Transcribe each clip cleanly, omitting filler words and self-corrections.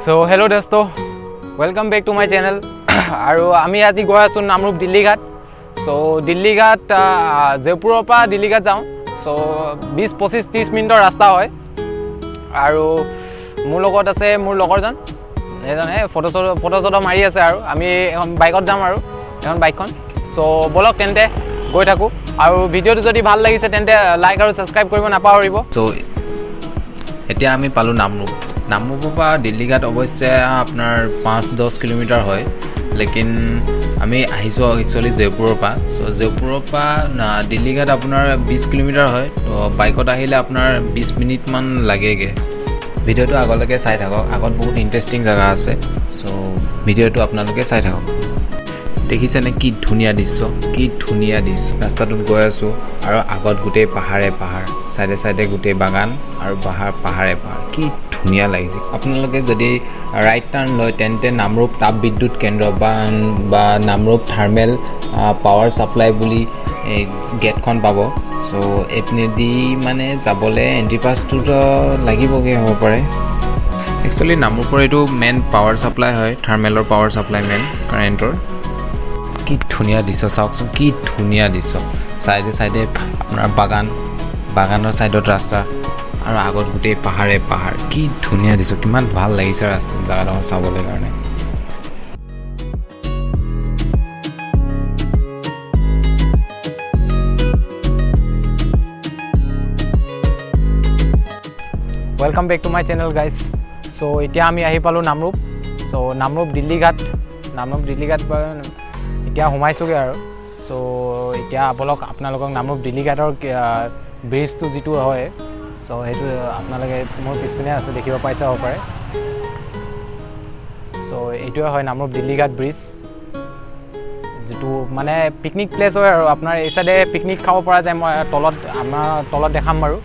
So hello dosto, welcome back to my channel. আৰু আমি আজি গৈ আছো নামৰূপ দিল্লীঘাট। So দিল্লীঘাট জয়পুৰৰ পৰা দিল্লীঘাট যাওঁ। So 20-25-30 মিনিটৰ ৰাস্তা হয়। আৰু মোৰ লগত আছে মোৰ লগৰজন, এজনে ফটো মাৰি আছে আৰু আমি এখন বাইকত যাম আৰু এখন বাইকখন। So বলক তেন্তে গৈ থাকো আৰু ভিডিঅ'টো যদি ভাল লাগিছে তেন্তে লাইক আৰু সাবস্ক্ৰাইব কৰিব নাপাহৰিব। So এতিয়া আমি পালো নামৰূপৰ পৰা দিল্লীঘাট অৱশ্যে আপোনাৰ 5-10 কিলোমিটাৰ হয়, লেকিন আমি আহিছোঁ একচুৱেলি জয়পুৰৰ পৰা। চ' জয়পুৰৰ পৰা দিল্লীঘাট আপোনাৰ 20 কিলোমিটাৰ হয়, তো বাইকত আহিলে আপোনাৰ 20 মিনিটমান লাগেগৈ। ভিডিঅ'টো আগলৈকে চাই থাকক, আগত বহুত ইণ্টাৰেষ্টিং জেগা আছে। চ' ভিডিঅ'টো আপোনালোকে চাই থাকক। দেখিছেনে কি ধুনীয়া দৃশ্য, কি ধুনীয়া দৃশ্য। ৰাস্তাটোত গৈ আছোঁ আৰু আগত গোটেই পাহাৰে পাহাৰ, চাইডে চাইডে গোটেই বাগান আৰু পাহাৰে পাহাৰ, কি ধুনীয়া লাগিছে। আপোনালোকে যদি ৰাইট টাৰ্ণ লয় তেন্তে নামৰূপ তাপ বিদ্যুৎ কেন্দ্ৰ বা নামৰূপ থাৰ্মেল পাৱাৰ ছাপ্লাই বুলি এই গেটখন পাব। চ' এইপিনেদি মানে যাবলৈ এণ্ট্ৰি পাছটোতো লাগিবগৈ হ'ব পাৰে। একচুৱেলি নামৰূপৰ এইটো মেইন পাৱাৰ ছাপ্লাই হয়, থাৰ্মেলৰ পাৱাৰ ছাপ্লাই মেইন কাৰেণ্টৰ। কি ধুনীয়া দৃশ্য চাওকচোন, কি ধুনীয়া দৃশ্য। চাইডে চাইডে আপোনাৰ বাগানৰ চাইডত ৰাস্তা আৰু আগত গোটেই পাহাৰে পাহাৰ, কি ধুনীয়া দৃশ্য। কিমান ভাল লাগিছে ৰাস্তা জেগাডোখৰ চাবলৈ কাৰণে। Welcome back to my channel guys. So' এতিয়া আমি আহি পালোঁ নামৰূপ। চ' নামৰূপ দিল্লীঘাট এতিয়া সোমাইছোগৈ আৰু। চ' এতিয়া আপোনালোকক নামৰূপ দিল্লীঘাটৰ ব্ৰিজটো যিটো হয়, চ' সেইটো আপোনালোকে মোৰ পিছপিনে আছে, দেখিব পাইছে হ'ব পাৰে। চ' এইটোৱে হয় নামৰূপ দিল্লীঘাট ব্ৰিজ, যিটো মানে পিকনিক প্লেচ হয় আৰু আপোনাৰ এই চাইডে পিকনিক খাব পৰা যায়। মই তলত দেখাম বাৰু।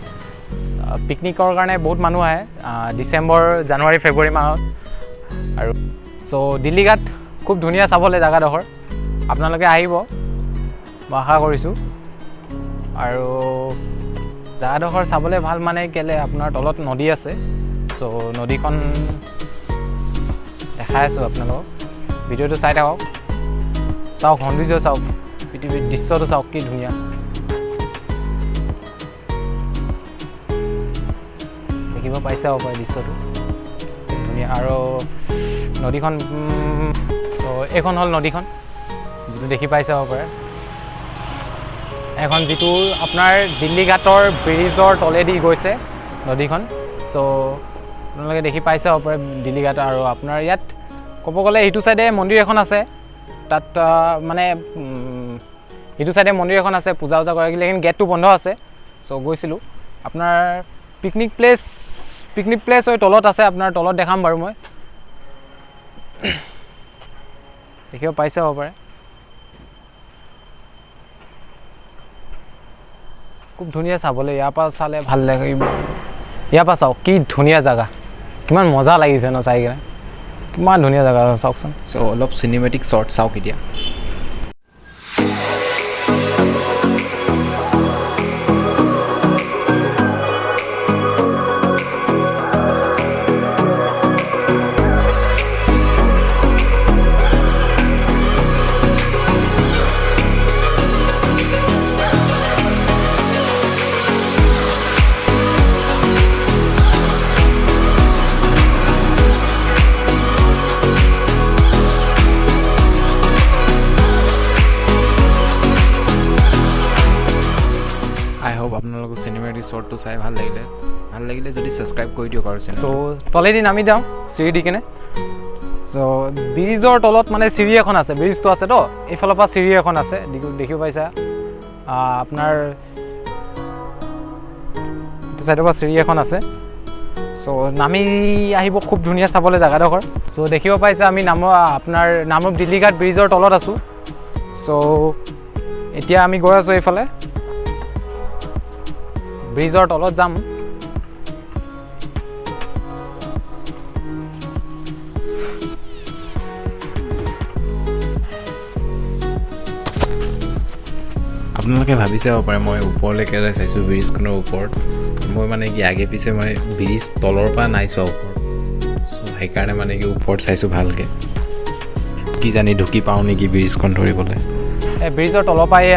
পিকনিকৰ কাৰণে বহুত মানুহ আহে ডিচেম্বৰ, জানুৱাৰী, ফেব্ৰুৱাৰী মাহত। আৰু চ' দিল্লীঘাট খুব ধুনীয়া চাবলৈ জেগাডোখৰ, আপোনালোকে আহিব মই আশা কৰিছোঁ। আৰু জেগাডোখৰ চাবলৈ ভাল মানে কেলৈ, আপোনাৰ তলত নদী আছে। চ' নদীখন দেখাই আছোঁ আপোনালোকক, ভিডিঅ'টো চাই থাকক। চাওক সৌন্দৰ্য চাওক, পৃথিৱীৰ দৃশ্যটো চাওক কি ধুনীয়া। দেখিব পাইছে হ'ব পাৰে দৃশ্যটো ধুনীয়া। আৰু নদীখন, চ' এইখন হ'ল নদীখন, যিটো দেখি পাইছে হ'ব পাৰে। এখন যিটো আপোনাৰ দিল্লীঘাটৰ ব্ৰিজৰ তলেদি গৈছে নদীখন। চ' আপোনালোকে দেখি পাইছে হ'ব পাৰে দিল্লীঘাট। আৰু আপোনাৰ ইয়াত ক'ব গ'লে ইটো চাইডে মন্দিৰ এখন আছে, তাত মানে ইটো চাইডে মন্দিৰ এখন আছে, পূজা কৰে, লেকিন গেটটো বন্ধ আছে। চ' গৈছিলোঁ আপোনাৰ পিকনিক প্লেচ হৈ তলত আছে, আপোনাৰ তলত দেখাম বাৰু মই, দেখিব পাইছে হ'ব পাৰে। খুব ধুনীয়া চাবলৈ, ইয়াৰ পৰা চালে ভাল লাগিব। ইয়াৰ পৰা চাওক কি ধুনীয়া জেগা, কিমান মজা লাগিছে ন চাই কিনে, কিমান ধুনীয়া জেগা চাওকচোন। চ' অলপ চিনেমেটিক শ্বৰ্ট চাওক এতিয়া। আই হোপ আপোনালোকৰ চিনেমেটিক শ্বৰ্টটো চাই ভাল লাগিলে যদি ছাবস্ক্ৰাইব কৰি দিয়ক আৰু চেনেল। চ' তলেদি নামি যাওঁ চিৰি দি কিনে। চ' ব্ৰিজৰ তলত মানে চিৰি এখন আছে, ব্ৰিজটো আছে তো, এইফালৰ পৰা চিৰি এখন আছে, দেখিব পাইছা আপোনাৰ এইটো চাইডৰ পৰা চিৰি এখন আছে। চ' নামি আহিব, খুব ধুনীয়া চাবলৈ জেগাডোখৰ। চ' দেখিব পাইছে আমি আপোনাৰ নামৰূপ দিল্লীঘাট ব্ৰিজৰ তলত আছোঁ। চ' এতিয়া আমি গৈ আছোঁ এইফালে ব্ৰিজৰ তলত যাম। আপোনালোকে ভাবিছে হ'ব পাৰে মই ওপৰলৈকে চাইছোঁ ব্ৰিজখনৰ ওপৰত, মই মানে কি আগে পিছে মই ব্ৰিজ তলৰ পৰা নাই চোৱা ওপৰত। চ' সেইকাৰণে মানে কি ওপৰত চাইছোঁ ভালকৈ কি জানি ঢুকি পাওঁ নেকি ব্ৰিজখন ধৰিবলৈ এই ব্ৰিজৰ তলৰ পৰাই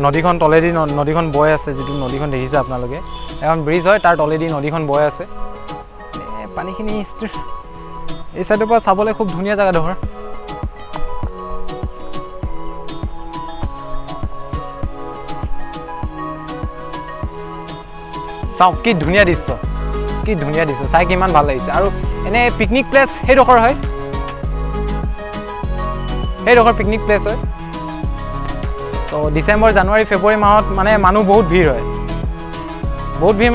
নদীখন তলেদি নদীখন বৈ আছে যিটো নদীখন দেখিছে আপোনালোকে এখন ব্ৰিজ হয় তাৰ তলেদি নদীখন বৈ আছে পানীখিনি এই চাইডৰ পৰা চাবলৈ খুব ধুনীয়া জেগাডোখৰ চাওক কি ধুনীয়া দৃশ্য চাই কিমান ভাল লাগিছে আৰু এনে পিকনিক প্লেচ সেইডোখৰ হয় পিকনিক প্লেচ হয় চ' ডিচেম্বৰ জানুৱাৰী ফেব্ৰুৱাৰী মাহত মানে মানুহ বহুত ভিৰ হয়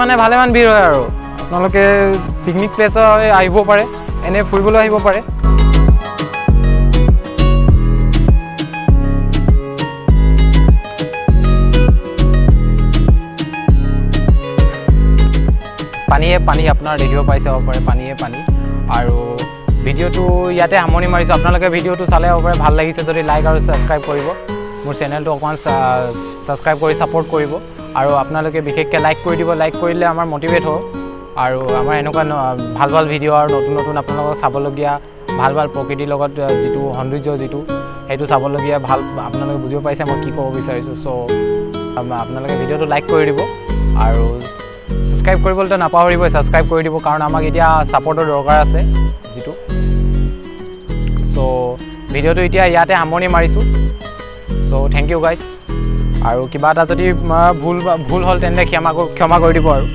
মানে ভালেমান ভিৰ হয় আৰু আপোনালোকে পিকনিক প্লেচত আহিব পাৰে এনে ফুৰিবলৈ আহিব পাৰে পানী আপোনাৰ দেখিব পাইছে হ'ব পাৰে পানী আৰু ভিডিঅ'টো ইয়াতে সামৰণি মাৰিছোঁ আপোনালোকে ভিডিঅ'টো চালে হ'ব পাৰে ভাল লাগিছে যদি লাইক আৰু ছাবস্ক্ৰাইব কৰিব মোৰ চেনেলটো অকণমান ছাবস্ক্ৰাইব কৰি ছাপোৰ্ট কৰিব আৰু আপোনালোকে বিশেষকৈ লাইক কৰি দিব লাইক কৰিলে আমাৰ মটিভেট হ'ব আৰু আমাৰ এনেকুৱা ভাল ভিডিঅ' আৰু নতুন আপোনালোকক চাবলগীয়া ভাল প্ৰকৃতিৰ লগত যিটো সৌন্দৰ্য সেইটো চাবলগীয়া ভাল আপোনালোকে বুজিব পাৰিছে মই কি ক'ব বিচাৰিছোঁ চ' আপোনালোকে ভিডিঅ'টো লাইক কৰি দিব আৰু ছাবস্ক্ৰাইব কৰিবলৈতো নাপাহৰিবই ছাবস্ক্ৰাইব কৰি দিব কাৰণ আমাক এতিয়া ছাপৰ্টৰ দৰকাৰ আছে যিটো চ' ভিডিঅ'টো এতিয়া ইয়াতে সামৰণি মাৰিছোঁ চ' থেংক ইউ গাইজ আৰু কিবা এটা যদি ভুল হ'ল তেন্তে ক্ষমা কৰি দিব আৰু